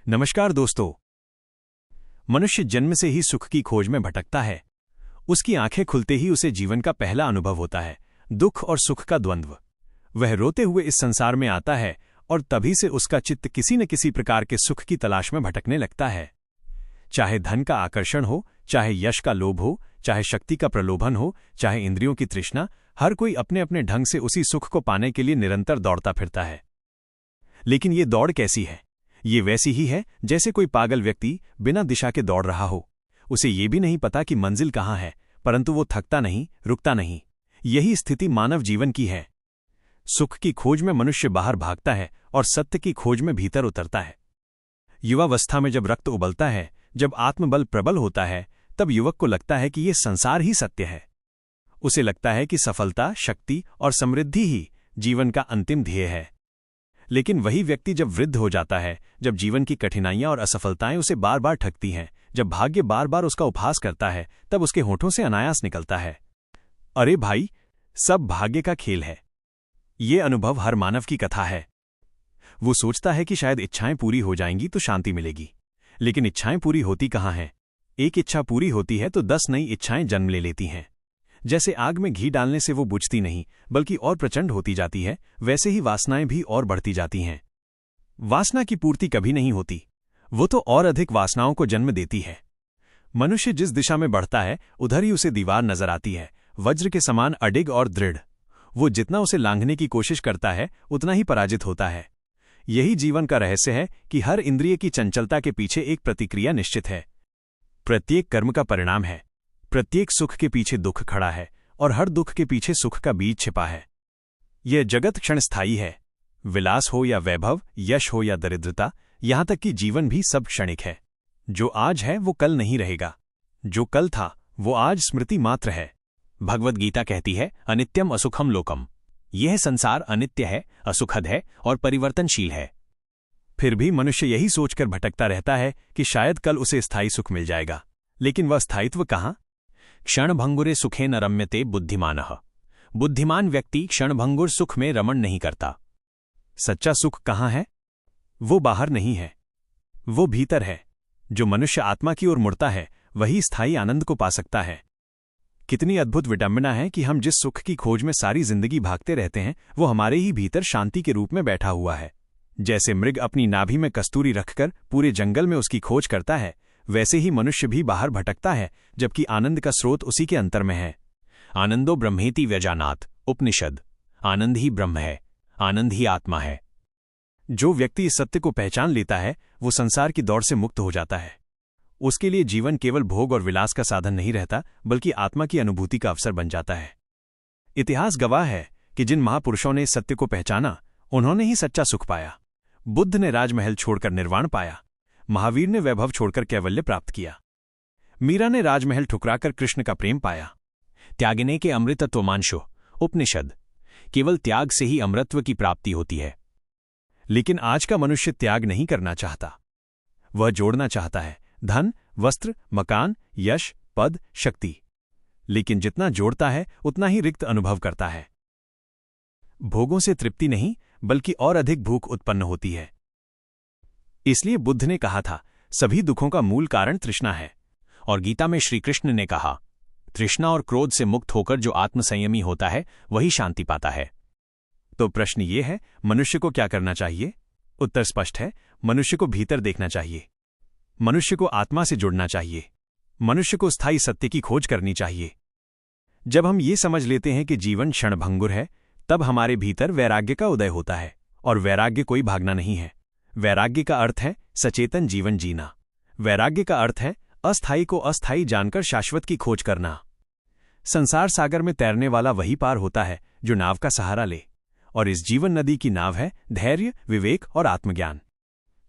नमस्कार दोस्तों। मनुष्य जन्म से ही सुख की खोज में भटकता है। उसकी आंखें खुलते ही उसे जीवन का पहला अनुभव होता है, दुख और सुख का द्वंद्व। वह रोते हुए इस संसार में आता है और तभी से उसका चित्त किसी न किसी प्रकार के सुख की तलाश में भटकने लगता है। चाहे धन का आकर्षण हो, चाहे यश का लोभ हो, चाहे शक्ति का प्रलोभन हो, चाहे इंद्रियों की तृष्णा, हर कोई अपने अपने ढंग से उसी सुख को पाने के लिए निरंतर दौड़ता फिरता है। लेकिन ये दौड़ कैसी है? ये वैसी ही है जैसे कोई पागल व्यक्ति बिना दिशा के दौड़ रहा हो। उसे ये भी नहीं पता कि मंजिल कहाँ है, परंतु वो थकता नहीं, रुकता नहीं। यही स्थिति मानव जीवन की है। सुख की खोज में मनुष्य बाहर भागता है और सत्य की खोज में भीतर उतरता है। युवावस्था में जब रक्त उबलता है, जब आत्मबल प्रबल होता है, तब युवक को लगता है कि ये संसार ही सत्य है। उसे लगता है कि सफलता, शक्ति और समृद्धि ही जीवन का अंतिम ध्येय है। लेकिन वही व्यक्ति जब वृद्ध हो जाता है, जब जीवन की कठिनाइयां और असफलताएं उसे बार बार ठगती हैं, जब भाग्य बार बार उसका उपहास करता है, तब उसके होठों से अनायास निकलता है, अरे भाई, सब भाग्य का खेल है। ये अनुभव हर मानव की कथा है। वो सोचता है कि शायद इच्छाएं पूरी हो जाएंगी तो शांति मिलेगी। लेकिन इच्छाएं पूरी होती कहाँ हैं? एक इच्छा पूरी होती है तो 10 नई इच्छाएं जन्म ले लेती हैं। जैसे आग में घी डालने से वो बुझती नहीं, बल्कि और प्रचंड होती जाती है, वैसे ही वासनाएं भी और बढ़ती जाती हैं। वासना की पूर्ति कभी नहीं होती, वो तो और अधिक वासनाओं को जन्म देती है। मनुष्य जिस दिशा में बढ़ता है, उधर ही उसे दीवार नजर आती है, वज्र के समान अडिग और दृढ़। वो जितना उसे लांघने की कोशिश करता है, उतना ही पराजित होता है। यही जीवन का रहस्य है कि हर इंद्रिय की चंचलता के पीछे एक प्रतिक्रिया निश्चित है। प्रत्येक कर्म का परिणाम है। प्रत्येक सुख के पीछे दुख खड़ा है और हर दुख के पीछे सुख का बीज छिपा है। यह जगत क्षणस्थायी है। विलास हो या वैभव, यश हो या दरिद्रता, यहां तक कि जीवन भी सब क्षणिक है। जो आज है वो कल नहीं रहेगा। जो कल था वो आज स्मृति मात्र है। भगवद गीता कहती है, अनित्यम असुखम लोकम। यह संसार अनित्य है, असुखद है और परिवर्तनशील है। फिर भी मनुष्य यही सोचकर भटकता रहता है कि शायद कल उसे स्थायी सुख मिल जाएगा। लेकिन वह स्थायित्व कहाँ? क्षणभंगुरे सुखे न रम्यते बुद्धिमानः। बुद्धिमान व्यक्ति क्षणभंगुर सुख में रमण नहीं करता। सच्चा सुख कहाँ है? वो बाहर नहीं है, वो भीतर है। जो मनुष्य आत्मा की ओर मुड़ता है, वही स्थायी आनंद को पा सकता है। कितनी अद्भुत विडंबना है कि हम जिस सुख की खोज में सारी जिंदगी भागते रहते हैं, वो हमारे ही भीतर शांति के रूप में बैठा हुआ है। जैसे मृग अपनी नाभि में कस्तूरी रखकर पूरे जंगल में उसकी खोज करता है, वैसे ही मनुष्य भी बाहर भटकता है, जबकि आनंद का स्रोत उसी के अंतर में है। आनंदो ब्रह्मेति व्यजानात् उपनिषद। आनंद ही ब्रह्म है, आनंद ही आत्मा है। जो व्यक्ति इस सत्य को पहचान लेता है, वो संसार की दौड़ से मुक्त हो जाता है। उसके लिए जीवन केवल भोग और विलास का साधन नहीं रहता, बल्कि आत्मा की अनुभूति का अवसर बन जाता है। इतिहास गवाह है कि जिन महापुरुषों ने इस सत्य को पहचाना, उन्होंने ही सच्चा सुख पाया। बुद्ध ने राजमहल छोड़कर निर्वाण पाया। महावीर ने वैभव छोड़कर कैवल्य प्राप्त किया। मीरा ने राजमहल ठुकराकर कृष्ण का प्रेम पाया। त्यागने के अमृतत्वमांशो उपनिषद। केवल त्याग से ही अमृतत्व की प्राप्ति होती है। लेकिन आज का मनुष्य त्याग नहीं करना चाहता। वह जोड़ना चाहता है धन, वस्त्र, मकान, यश, पद, शक्ति। लेकिन जितना जोड़ता है, उतना ही रिक्त अनुभव करता है। भोगों से तृप्ति नहीं, बल्कि और अधिक भूख उत्पन्न होती है। इसलिए बुद्ध ने कहा था, सभी दुखों का मूल कारण तृष्णा है। और गीता में श्री कृष्ण ने कहा, तृष्णा और क्रोध से मुक्त होकर जो आत्मसंयमी होता है, वही शांति पाता है। तो प्रश्न ये है, मनुष्य को क्या करना चाहिए? उत्तर स्पष्ट है, मनुष्य को भीतर देखना चाहिए। मनुष्य को आत्मा से जुड़ना चाहिए। मनुष्य को स्थायी सत्य की खोज करनी चाहिए। जब हम ये समझ लेते हैं कि जीवन क्षणभंगुर है, तब हमारे भीतर वैराग्य का उदय होता है। और वैराग्य कोई भागना नहीं है। वैराग्य का अर्थ है सचेतन जीवन जीना। वैराग्य का अर्थ है अस्थायी को अस्थायी जानकर शाश्वत की खोज करना। संसार सागर में तैरने वाला वही पार होता है जो नाव का सहारा ले। और इस जीवन नदी की नाव है धैर्य, विवेक और आत्मज्ञान।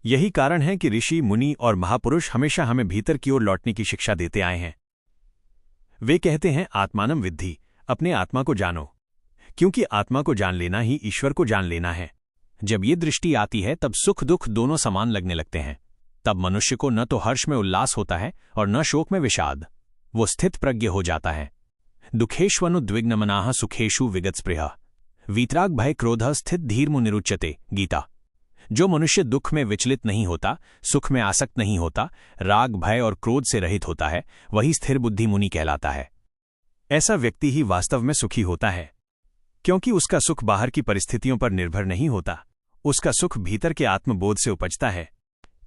यही कारण है कि ऋषि, मुनि और महापुरुष हमेशा हमें भीतर की ओर लौटने की शिक्षा देते आए हैं। वे कहते हैं, आत्मानं विद्धि, अपने आत्मा को जानो। क्योंकि आत्मा को जान लेना ही ईश्वर को जान लेना है। जब ये दृष्टि आती है, तब सुख दुख दोनों समान लगने लगते हैं। तब मनुष्य को न तो हर्ष में उल्लास होता है और न शोक में विषाद। वो स्थित प्रज्ञ हो जाता है। दुखेष्वनुद्विग्नमनाः सुखेषु विगतस्पृहः। वीतराग भय क्रोध स्थित धीर्मुनिरुच्यते। गीता। जो मनुष्य दुख में विचलित नहीं होता, सुख में आसक्त नहीं होता, राग भय और क्रोध से रहित होता है, वही स्थिर बुद्धि मुनि कहलाता है। ऐसा व्यक्ति ही वास्तव में सुखी होता है, क्योंकि उसका सुख बाहर की परिस्थितियों पर निर्भर नहीं होता, उसका सुख भीतर के आत्मबोध से उपजता है।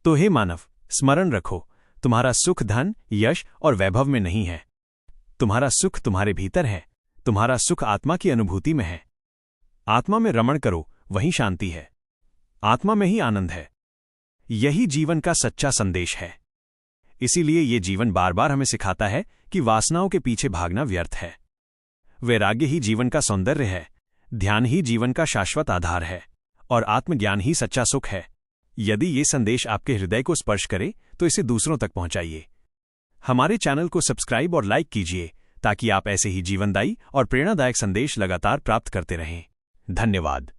तो हे मानव, स्मरण रखो, तुम्हारा सुख धन, यश और वैभव में नहीं है। तुम्हारा सुख तुम्हारे भीतर है, तुम्हारा सुख आत्मा की अनुभूति में है। आत्मा में रमण करो, वहीं शांति है, आत्मा में ही आनंद है। यही जीवन का सच्चा संदेश है। इसीलिए ये जीवन बार बार हमें सिखाता है कि वासनाओं के पीछे भागना व्यर्थ है। वैराग्य ही जीवन का सौंदर्य है, ध्यान ही जीवन का शाश्वत आधार है, और आत्मज्ञान ही सच्चा सुख है। यदि ये संदेश आपके हृदय को स्पर्श करे तो इसे दूसरों तक पहुंचाइए। हमारे चैनल को सब्सक्राइब और लाइक कीजिए ताकि आप ऐसे ही जीवनदायी और प्रेरणादायक संदेश लगातार प्राप्त करते रहें। धन्यवाद।